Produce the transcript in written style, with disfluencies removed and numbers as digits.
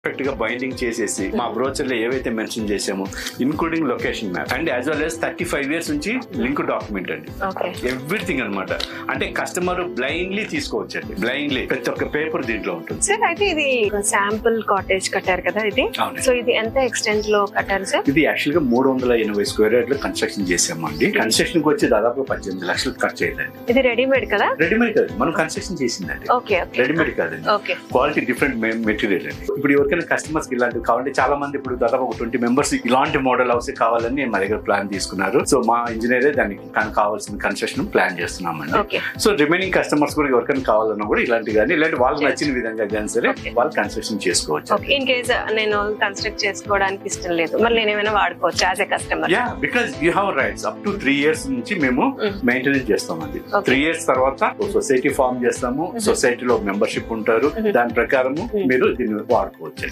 Perfect గా binding చేసేసి మా బ్రోచర్ లో ఏవైతే మెన్షన్ చేసామో including location map and as well as 35 years నుంచి లింక్ డాక్యుమెంట్ అండి. ఎవ్రీథింగ్ అనమాట. అంటే కస్టమర్ బ్లైండ్లీ తీసుకోవచ్చు అండి. బ్లైండ్లీ ప్రతి ఒక్క పేపర్ దీంట్లో ఉంటుంది సార్. అయితే ఇది శాంపుల్ కాటేజ్ కట్టారు కదా ఇది. సో ఇది ఎంత ఎక్స్టెంట్ లో కట్టారు సార్? ఇది యాక్చువల్ గా 380 స్క్వేర్ యార్డ్ లో కన్స్ట్రక్షన్ చేసామండి. కన్స్ట్రక్షన్ కి వచ్చి దాదాపు 18 లక్షలు ఖర్చు అయిందండి. ఇది రెడీమేడ్ కదా? రెడీమేడ్ కాదు, మనం కన్స్ట్రక్షన్ చేసిందండి. రెడీమేడ్ కాదండి. క్వాలిటీ డిఫరెంట్ మెటీరియల్ అండి. ఇప్పుడు ఎవరికైనా కస్టమర్స్ కి ఇలాంటివి కావాలంటే చాలా మంది ఇప్పుడు దాదాపు 20 మెంబర్స్ ఇలాంటి మోడల్ హౌస్ కావాలని మా దగ్గర ప్లాన్ తీసుకున్నారు. సో మా ఇంజనీరే దానికి కావాల్సిన కన్స్ట్రక్షన్ ప్లాన్ చేస్తున్నామండి. సో రిమైనింగ్ కస్టమర్స్ కూడా ఎవరికైనా కావాలన్నా కూడా ఇలాంటి కానీ ఇలాంటి వాళ్ళకి నచ్చిన విధంగా కానీ సరే వాళ్ళు కన్స్ట్రక్షన్ చేసుకోవచ్చు. ఇన్ కేస్ నేను కన్స్ట్రక్ట్ చేసుకోవడానికి ఇష్టం లేదు, మరి నేను ఏమైనా వాడుకోవచ్చు as a customer? Yeah, because you have rights up to 3 years నుంచి మేము మెయింటెనెన్స్ చేస్తామండి. 3 years తర్వాత సొసైటీ ఫార్మ్ చేస్తాము. సొసైటీలో మెంబర్షిప్ ఉంటారు. దాని ప్రకారము మీరు దీన్ని వాడుకోవచ్చు.